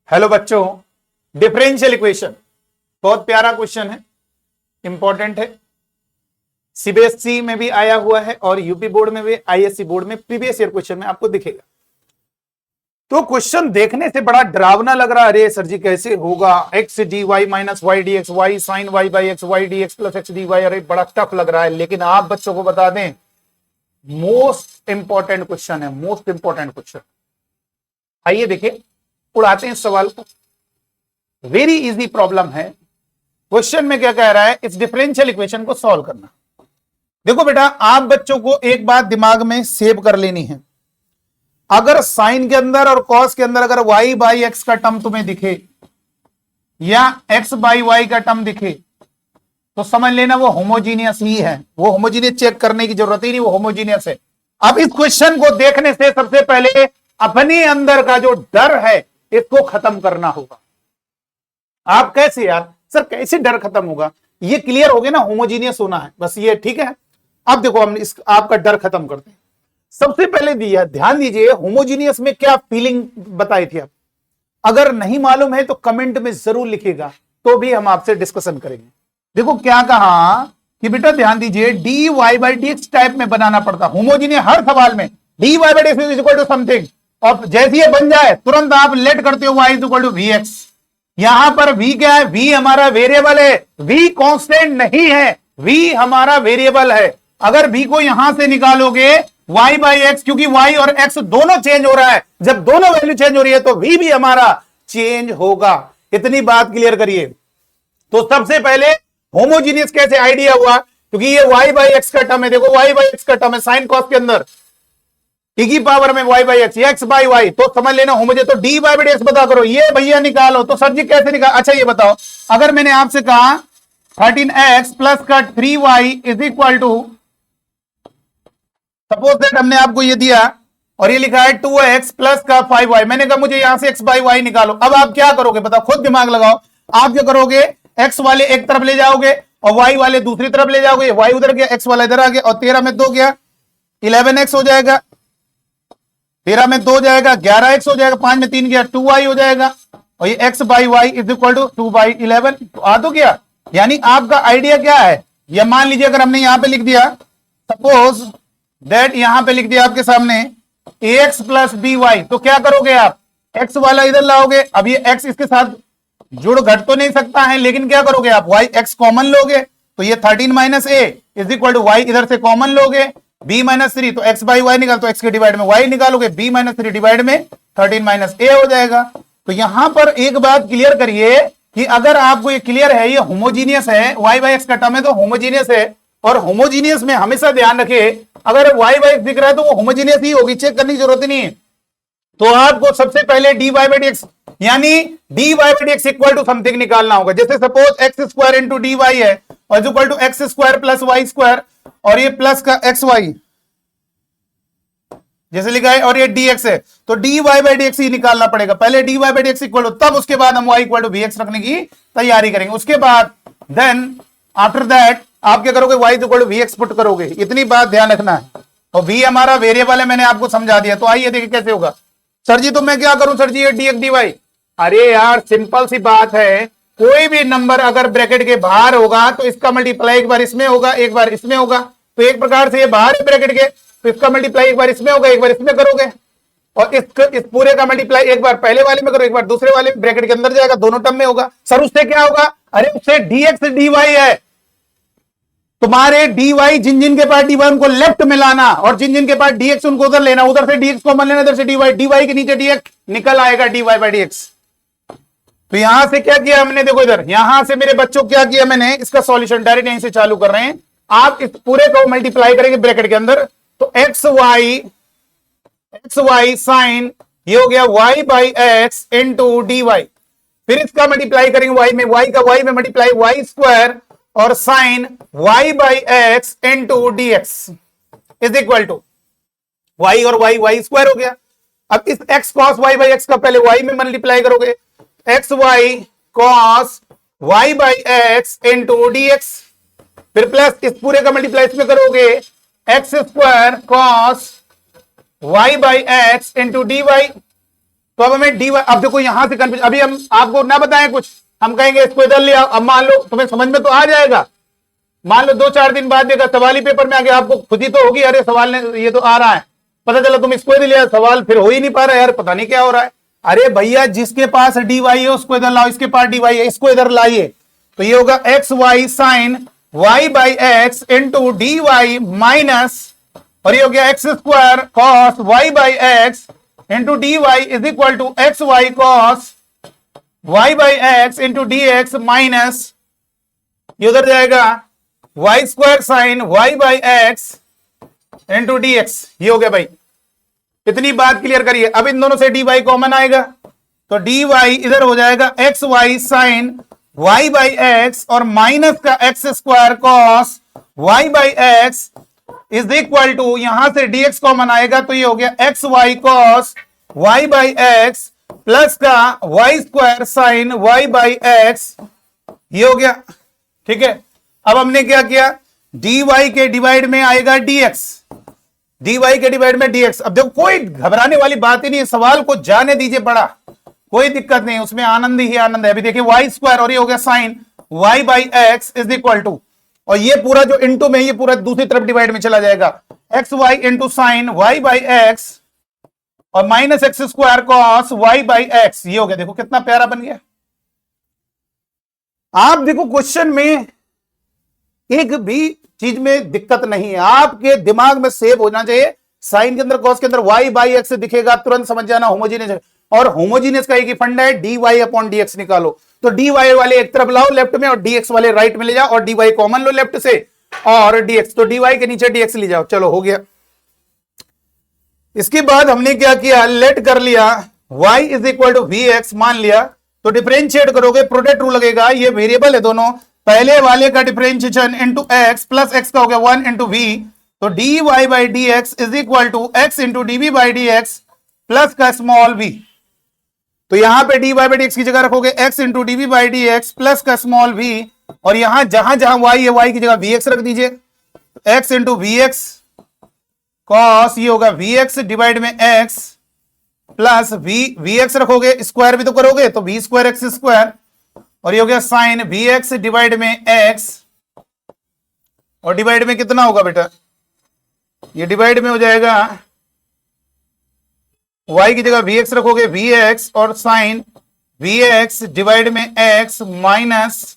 Hello बच्चों, differential equation बहुत प्यारा क्वेश्चन है, इंपॉर्टेंट है। सीबीएसई में भी आया हुआ है और यूपी बोर्ड में भी, आईएससी बोर्ड में प्रीवियस ईयर क्वेश्चन में आपको दिखेगा। तो क्वेश्चन देखने से बड़ा डरावना लग रहा है, अरे सर जी कैसे होगा, x d y minus y d x, y sine y by x, y d x plus x d y, अरे बड़ा टफ लग रहा है। लेकिन आप बच्चों को बता दें, मोस्ट इंपॉर्टेंट क्वेश्चन है, मोस्ट इंपॉर्टेंट क्वेश्चन। आइए देखिए, उड़ाते हैं इस सवाल को। वेरी इजी प्रॉब्लम है। क्वेश्चन में क्या कह रहा है, इस डिफरेंशियल इक्वेशन को सॉल्व करना। देखो बेटा, आप बच्चों को एक बात दिमाग में सेव कर लेनी है। अगर साइन के अंदर और कॉस के अंदर अगर y बाई एक्स का टर्म तुम्हें दिखे या x बाई वाई का टर्म दिखे तो समझ लेना वो होमोजीनियस ही है। वो होमोजीनियस चेक करने की जरूरत ही नहीं, वो होमोजीनियस है। अब इस क्वेश्चन को देखने से सबसे पहले अपने अंदर का जो डर है इसको खत्म करना होगा। आप कैसे यार, सर कैसे डर खत्म होगा? ये क्लियर हो गया ना, होमोजीनियस होना है, बस ये ठीक है। अब देखो, हम इस आपका डर खत्म करते हैं। सबसे पहले दिया, ध्यान दीजिए, होमोजीनियस में क्या फीलिंग बताई थी आप? अगर नहीं मालूम है तो कमेंट में जरूर लिखिएगा, तो भी हम आपसे डिस्कशन करेंगे। देखो क्या कहा कि बेटा ध्यान दीजिए, d y by d x type में बनाना पड़ता होमोजीनियस हर सवाल में। D y by d x is equal to something, और जैसे ये बन जाए तुरंत आप लेट करते हो y is equal to v x. यहां पर v क्या है? v हमारा वेरिएबल है, v कांस्टेंट नहीं है, v हमारा वेरिएबल है। अगर v को यहां से निकालोगे y बाई एक्स, क्योंकि y और x दोनों चेंज हो रहा है, जब दोनों वैल्यू चेंज हो रही है तो v भी हमारा चेंज होगा। इतनी बात क्लियर करिए। तो सबसे पहले होमोजीनियस कैसे आइडिया हुआ, क्योंकि ये y बाई एक्स का टर्म है। देखो y बाई एक्स का टर्म है साइन कॉस के अंदर, e की पावर में y by x, x by y, तो समझ लेना होमोजीनियस। तो डी वाई बाई एक्स बता करो, ये भैया निकालो। तो सर जी कैसे निकाल? अच्छा ये बताओ, अगर मैंने आपसे कहा 13x प्लस का 3y is equal to, suppose that हमने आपको ये दिया और ये लिखा है 2x प्लस का 5y, मैंने कहा मुझे यहां से x बाई वाई निकालो। अब आप क्या करोगे बताओ, खुद दिमाग लगाओ। आप क्या करोगे, x वाले एक तरफ ले जाओगे और y वाले दूसरी तरफ ले जाओगे। y उधर गया, x वाला इधर आ गया, और 13 में 2 गया 11x हो जाएगा, 13 में 2 जाएगा 11x हो जाएगा, 5 में 3 गया 2y हो जाएगा, और ये x by y is equal to 2 by 11। तो आ तो गया। यानी आपका आइडिया क्या है, ये मान लीजिए अगर हमने यहां पे लिख दिया, सपोज दैट यहां पे लिख दिया आपके सामने ax प्लस बी वाई, तो क्या करोगे आप, x वाला इधर लाओगे। अब ये x इसके साथ जुड़ घट तो नहीं सकता है, लेकिन क्या करोगे आप, y x कॉमन लोगे, तो ये 13 minus a is equal to y, इधर से कॉमन लोगे b माइनस 3, तो x बाई वाई निकाल, तो x के डिवाइड में y निकालोगे, b माइनस 3 डिवाइड में 13 माइनस ए हो जाएगा। तो यहां पर एक बात क्लियर करिए कि अगर आपको ये क्लियर है, ये होमोजीनियस है, y बाई एक्स का टर्म है तो होमोजीनियस है। और होमोजीनियस में हमेशा ध्यान रखिए, अगर y बाई एक्स दिख रहा है तो वो होमोजीनियस ही होगी, चेक करने की जरूरत नहीं है। तो आपको सबसे पहले d y by d x, यानी d y by d x equal to something निकालना होगा। जैसे suppose x square into d y है और equal to x square plus y square, और ये प्लस का एक्स वाई जैसे लिखा है, और ये dx है, तो dy बाई dx ही निकालना पड़ेगा। पहले dy by dx equal to, तब उसके बाद हम y इक्वल टू vx रखने की तैयारी करेंगे। उसके बाद देन आफ्टर दैट आप क्या करोगे, y equal to vx put करोगे। इतनी बात ध्यान रखना है। और v हमारा वेरिएबल है, मैंने आपको समझा दिया। तो आइए देखिए कैसे होगा। सर जी तो मैं क्या करूं सर जी, ये dx dy, अरे यार सिंपल सी बात है, कोई भी नंबर अगर ब्रैकेट के बाहर होगा तो इसका मल्टीप्लाई एक बार इसमें होगा, एक बार इसमें होगा। तो एक प्रकार से ये बाहर है ब्रैकेट के, तो इसका मल्टीप्लाई एक बार इसमें होगा, एक बार इसमें करोगे, और इस पूरे का मल्टीप्लाई एक बार पहले वाले में करो, एक बार दूसरे वाले ब्रैकेट के अंदर जाएगा, दोनों टर्म में होगा। सर उससे क्या होगा, अरे उससे dx dy है। तुम्हारे dy जिन जिन के पास dy उनको लेफ्ट में लाना, और जिन जिन के पास dx उनको उधर लेना, उधर से dx कॉमन लेना, इधर से dy के नीचे dx निकल आएगा, dy बाई dx। तो यहां से क्या किया हमने, देखो इधर, यहां से मेरे बच्चों क्या किया मैंने, इसका सॉल्यूशन डायरेक्ट यहीं से चालू कर रहे हैं। आप इस पूरे को मल्टीप्लाई करेंगे ब्रैकेट के अंदर, तो एक्स वाई साइन, ये हो गया y by x into d y. फिर इसका मल्टीप्लाई करेंगे y में, y में मल्टीप्लाई y स्क्वायर और sine y by x into d x is equal to y और y स्क्वायर हो गया। अब इस x cos y by x का पहले y में मल्टीप्लाई करोगे, x y cos y by x into d x, फिर प्लस इस पूरे का मल्टीप्लाई इसमें करोगे, x square cos y by x into d y, तो अब हमें डी वाई, अब देखो यहां से कंफ्यूज, अभी हम आपको ना बताएं कुछ, हम कहेंगे इसको इधर ले आओ। अब मान लो तुम्हें समझ में तो आ जाएगा, मान लो 2-4 दिन बाद देखा सवाल ही पेपर में आ गया, आपको खुद ही तो होगी, अरे सवाल ने ये तो आ रहा है, पता चला तुम इसको इधर ले आओ, सवाल फिर हो ही नहीं पा रहा है, यार पता नहीं क्या हो रहा है। अरे भैया जिसके पास डी वाई है उसको इधर लाओ, इसके पास डी वाई है इसको इधर लाइए, तो ये होगा x y sine y by x into d y minus, और ये हो गया x square cos y by x into d y is equal to x y cos y by x into d x minus, ये उधर जाएगा y square sine y by x into d x. ये हो गया भाई, इतनी बात clear करिए। अब इन दोनों से डी वाई कॉमन आएगा, तो डी वाई इधर हो जाएगा x y sine y by x और माइनस का x square cos y by x is equal to, यहां से dx कॉमन आएगा तो ये हो गया x y cos y by x plus का y square sine y by x, ये हो गया। ठीक है, अब हमने क्या किया, dy के डिवाइड में आएगा dx, dy के डिवाइड में dx। अब देखो कोई घबराने वाली बात ही नहीं है, सवाल को जाने दीजिए पड़ा, कोई दिक्कत नहीं, उसमें आनंद ही आनंद है। अभी देखिए वाई स्क्वायर और ये हो गया sine y by x is equal to, और ये पूरा जो इंटू में ये पूरा दूसरी तरफ डिवाइड में चला जाएगा, x y into sine y by x और minus x square cos y by x, ये हो गया। देखो कितना प्यारा बन गया। आप देखो क्वेश्चन में एक भी चीज में दिक्कत नहीं है, आपके दिमाग में सेव होना चाहिए, साइन के अंदर कॉस के अंदर वाई बाई एक्स दिखेगा, तुरंत समझ जाना होमोजीनियस, और होमोजीनियस का एक ही फंडा है, d y upon d x निकालो। तो डी वाई वाले एक तरफ लाओ लेफ्ट में और डी एक्स वाले राइट में ले जाओ, और डी वाई कॉमन लो लेफ्ट से और डी एक्स, तो डी वाई के नीचे डी एक्स ले जाओ, चलो हो गया। इसके बाद हमने क्या किया, लेट कर लिया y is equal to v x मान लिया, तो डिफरेंशिएट करोगे प्रोडक्ट रूल लगेगा, ये वेरिएबल है दोनों, पहले वाले का differentiation into x plus x का हो गया 1 इंटू वी, तो d y by d x is equal to x into d v by d x plus का स्मॉल वी। तो यहां पे d y by d x की जगह रखोगे x into d v by d x plus का small v, और यहां जहां जहां वाई है वाई की जगह वी एक्स रख दीजिए, x into v x cos, ये होगा वी एक्स डिवाइड में एक्स प्लस वी एक्स रखोगे, स्क्वायर भी तो करोगे तो वी स्क्वायर एक्स स्क्वायर, और ये हो गया साइन वी एक्स डिवाइड में एक्स, और डिवाइड में कितना होगा बेटा, ये डिवाइड में हो जाएगा y की जगह वी एक्स रखोगे वी एक्स और साइन वी एक्स डिवाइड में x minus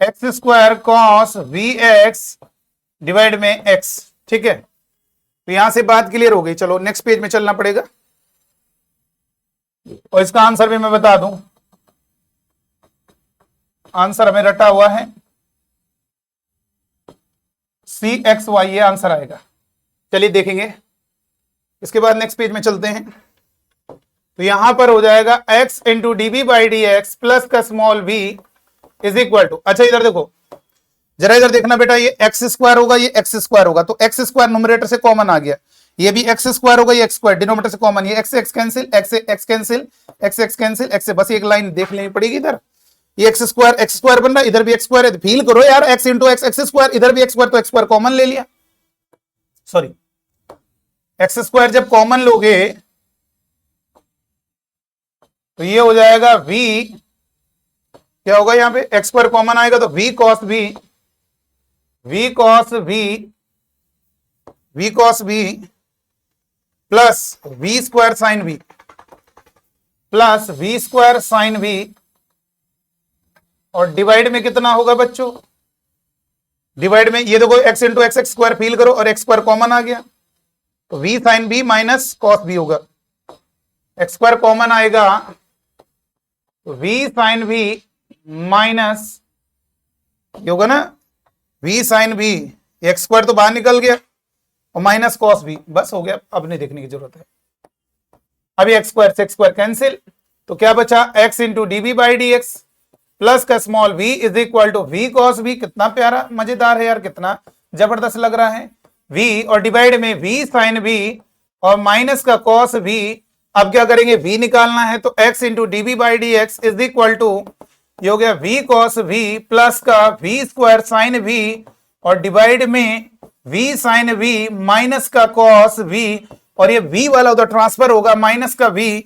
x square cos v x divide में एक्स। ठीक है, तो यहां से बात क्लियर हो गई। चलो नेक्स्ट पेज में चलना पड़ेगा, और इसका आंसर भी मैं बता दूं, आंसर हमें रटा हुआ है सी एक्स वाई, ये आंसर आएगा। चलिए देखेंगे, इसके बाद नेक्स्ट पेज में चलते हैं। तो यहां पर हो जाएगा x into d B by d x plus का small v is equal to, अच्छा इधर देखो जरा, इधर देखना बेटा, ये एक्स स्क्वायर होगा ये एक्स स्क्वायर होगा, तो एक्स स्क्वायर न्यूमरेटर से कॉमन आ गया, ये भी एक्स स्क्वायर होगा ये एक्स स्क्वायर डिनोमिनेटर से कॉमन, ये x x cancel x x cancel x x cancel x, बस एक लाइन देख लेनी पड़ेगी इधर, ये एक्स स्क्वायर बन रहा है, इधर भी एक्स स्क्वायर है, फील करो यार, x into x x square, इधर भी एक्स स्क्वायर, तो एक्स स्क्वायर कॉमन ले लिया, सॉरी एक्स स्क्वायर जब कॉमन लोगे तो ये हो जाएगा v, क्या होगा यहां पे, एक्स स्क्वायर कॉमन आएगा तो v cos v, v cos v plus v square sine v plus v square sine v, और डिवाइड में कितना होगा बच्चों, डिवाइड में ये देखो x into x x square feel करो और एक्स स्क्वायर कॉमन आ गया, तो v sine b minus cos b होगा, एक्स स्क्वायर कॉमन आएगा तो v साइन v माइनस ये होगा ना v sine v, x square तो बाहर निकल गया और माइनस कॉस v, बस हो गया, अब नहीं देखने की जरूरत है। अभी एक्स स्क्वायर से एक्स स्क्वायर कैंसिल, तो क्या बचा x into d B by d x plus का small v is equal to v cos v, कितना प्यारा मजेदार है यार, कितना जबरदस्त लग रहा है, v और डिवाइड में v साइन v और माइनस का कॉस v। अब क्या करेंगे, v निकालना है तो x into d B by d x is equal to ये हो गया v कॉस v प्लस का v स्क्वायर साइन v और डिवाइड में v साइन v माइनस का कॉस v, और ये v वाला उधर ट्रांसफर होगा माइनस का v,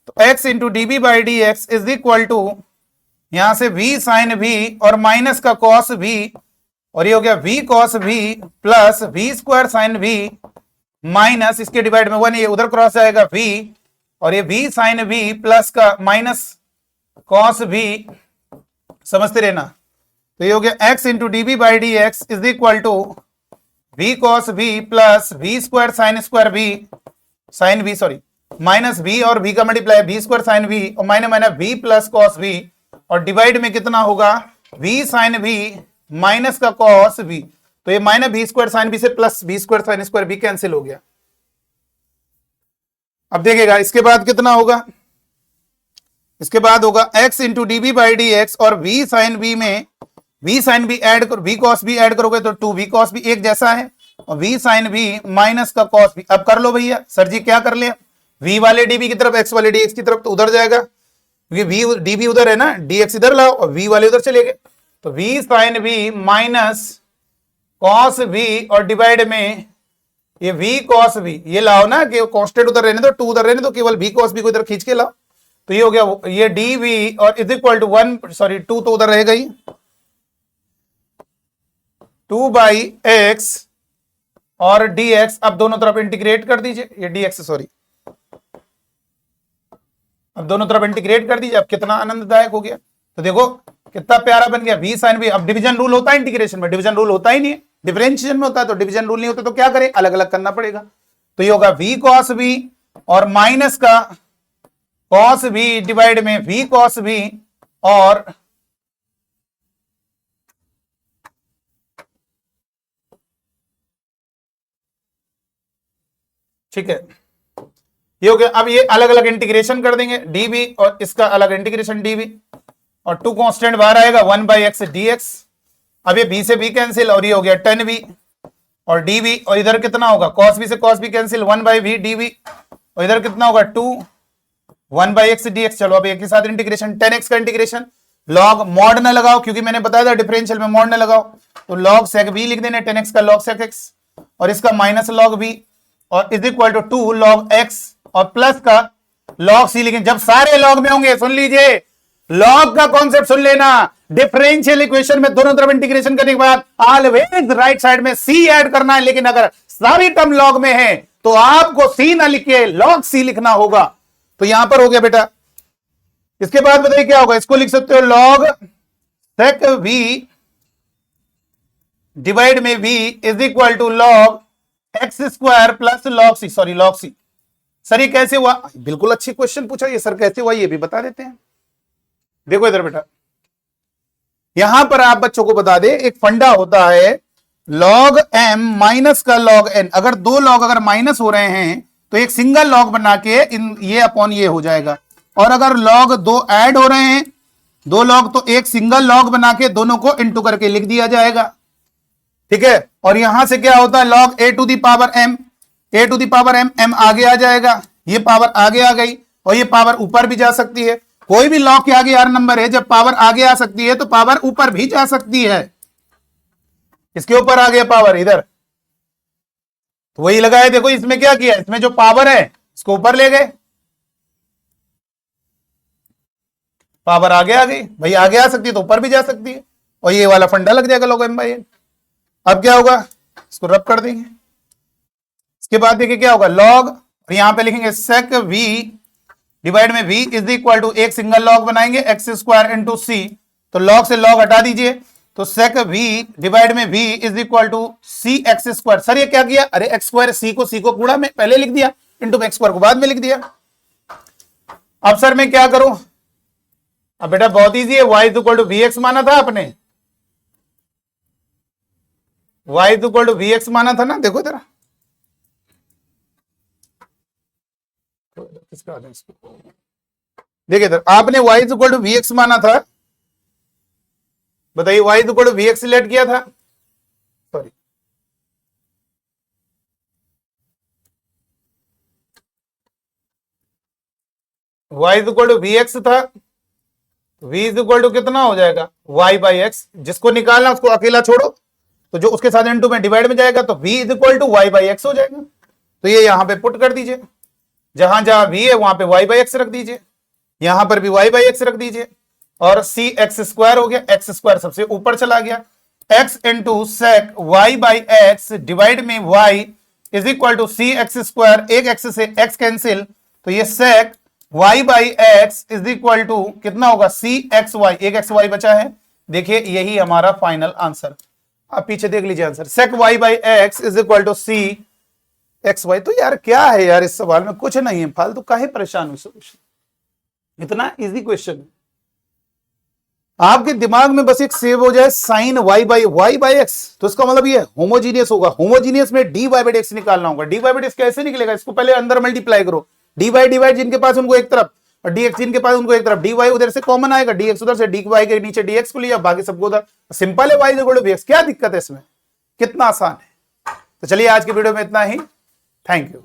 तो x into d B by d x is equal to यहां से v साइन v और माइनस का cos v, और ये हो गया v cos v plus v square sine v minus इसके डिवाइड में 1, ये उधर क्रॉस आएगा v, और ये v साइन v प्लस का माइनस cos v, समझते रहना। तो ये हो गया x into d B by d x is equal to v cos v plus v square sine v sine v sorry minus v और v का multiply v square sine v और minus minus v plus cos v, और divide में कितना होगा v sine v minus का cos v, तो ये minus v square sine v से plus v square sine square v cancel हो गया। अब देखिएगा इसके बाद कितना होगा, इसके बाद होगा x into d B by d x और v साइन v में v साइन v ऐड करो v cos v ऐड करोगे तो 2 v cos v एक जैसा है, और v साइन v माइनस का cos v। अब कर लो भैया, सर जी क्या कर लिया, v वाले db की तरफ x वाले dx की तरफ तो उधर जाएगा, क्योंकि v db उधर है ना, dx इधर लाओ और v वाले उधर चले गए, तो v sine v minus cos v और डिवाइड में ये v cos v, ये लाओ ना कि कांस्टेंट उधर रहने दो, 2 उधर रहने दो, केवल v cos v को इधर खींच के लाओ, तो ये हो गया ये dv और इज इक्वल टू 1 सॉरी 2 तो उधर रहेगा ही 2 बाई एक्स और dx, अब दोनों तरफ इंटीग्रेट कर दीजिए, ये dx सॉरी, अब दोनों तरफ इंटीग्रेट कर दीजिए, अब कितना आनंददायक हो गया। तो देखो कितना प्यारा बन गया v साइन v। अब डिवीजन रूल होता है इंटीग्रेशन में, डिवीजन रूल होता ही नहीं है, डिफरेंशिएशन में होता है, तो डिवीजन रूल नहीं होता तो क्या करें, अलग अलग करना पड़ेगा। तो ये होगा v cos v और माइनस का cos v डिवाइड में v cos v, और ठीक है ये हो गया। अब ये अलग अलग इंटीग्रेशन कर देंगे dv और इसका अलग इंटीग्रेशन dv, और 2 कांस्टेंट बाहर आएगा 1 बाई एक्स dx, अब ये b से b कैंसिल और ये हो गया 10v और dv, और इधर कितना होगा cos b से cos b cancel 1 by v dv, और इधर कितना होगा 2 1 बाई एक्स dx। चलो अब एक के साथ इंटीग्रेशन 10x का इंटीग्रेशन, लॉग मॉड न लगाओ क्योंकि मैंने बताया था डिफरेंशियल में मॉड न लगाओ, तो log sec v लिख देने 10x का log sec x और इसका माइनस log v और is equal to 2 log x और प्लस का log c लिखें। जब सारे log में होंगे सुन लीजिए, log का कॉन्सेप्ट सुन लेना, डिफरेंशियल इक्वेशन में दोनों तरफ इंटीग्रेशन करने के बाद ऑलवेज राइट साइड में c ऐड करना है, लेकिन अगर सारी टर्म log में है तो आपको c ना लिख के log c लिखना होगा। तो यहां पर हो गया बेटा। इसके बाद बताइए क्या होगा, इसको लिख सकते हो log sec v डिवाइड में v is equal to log x square plus log c, sorry log c। Sir ये कैसे हुआ, बिल्कुल अच्छी क्वेश्चन पूछा ये सर, कैसे हुआ ये भी बता देते हैं। देखो इधर बेटा, यहां पर आप बच्चों को बता दे एक फंडा होता है log m माइनस का log n, अगर 2 log अगर माइनस हो रहे हैं तो एक सिंगल log बना के इन ये अपॉन ये हो जाएगा, और अगर log 2 ऐड हो रहे हैं 2 log तो एक सिंगल log बना के दोनों को इंटू करके लिख दिया जाएगा, ठीक है। और यहां से क्या होता है log a to the power m, a to the power m, m आगे आ जाएगा, ये पावर आगे आ गई और ये पावर ऊपर भी जा सकती है, कोई भी log के आगे यार नंबर है, जब पावर आगे आ सकती है तो पावर ऊपर भी जा सकती है। इसके ऊपर आ गया पावर इधर, तो वही लगाया, देखो इसमें क्या किया, इसमें जो पावर है इसको ऊपर ले गए, पावर आगे आ गई, भाई आगे आ सकती है तो ऊपर भी जा सकती है, और ये वाला फंडा लग जाएगा log m बाई n। अब क्या होगा, इसको रब कर देंगे, इसके बाद देखिए क्या होगा log, यहां पे लिखेंगे sec v डिवाइड में v इज इक्वल टू एक सिंगल log बनाएंगे x स्क्वायर इंटू c, तो log से log हटा दीजिए, तो sec v डिवाइड में v is equal to c x square. Sir ये क्या किया, अरे x स्क्वायर c को कूड़ा में पहले लिख दिया, इंटू x स्क्वायर को बाद में लिख दिया। अब सर मैं क्या करूं, अब बेटा बहुत इजी है, y is equal to vx माना था आपने, y is equal to vx माना था ना, देखो जरा देखिए इधर आपने y is equal to vx माना था, बताइए y is equal to vx select किया था, sorry y is equal to vx था, v इज इक्वल टू कितना हो जाएगा y बाई एक्स, जिसको निकालना उसको अकेला छोड़ो, तो जो उसके साथ इनटू में डिवाइड में जाएगा तो v is equal to y by x हो जाएगा, तो ये यहां पे पुट कर दीजिए, जहां जहां v है वहां पे y बाई एक्स रख दीजिए, यहां पर भी y बाई एक्स रख दीजिए, और सी एक्स स्क्वायर हो गया, एक्स स्क्वायर सबसे ऊपर चला गया, x into sec y by x divide में y is equal to c x square, एक एक्स से x कैंसिल, तो ये sec y by x is equal to कितना होगा, सी एक्स वाई, एक एक्स वाई बचा है। देखिए यही हमारा फाइनल आंसर, आप पीछे देख लीजिए answer, sec y by x is equal to c x y. तो यार क्या है यार, इस सवाल में कुछ नहीं है, फालतू काहे परेशान हो, सोल्यूशन इतना इजी क्वेश्चन है। आपके दिमाग में बस एक सेव हो जाए साइन y बाई एक्स, तो इसका मतलब ये होमोजीनियस होगा, होमोजीनियस में dy बाई एक्स निकालना होगा। dy बाई एक्स कैसे निकलेगा, इसको पहले अंदर मल्टीप्लाई करो, dy डिवाइड जिनके पास उनको एक तरफ, और dx जिनके पास उनको एक तरफ, dy उधर से कॉमन आएगा, dx उधर से, dy के नीचे dx को लिया, बाकी सबको उधर, सिंपल है y इक्वल टू vx, क्या दिक्कत है इसमें, कितना आसान है। तो चलिए आज की वीडियो में इतना ही, थैंक यू।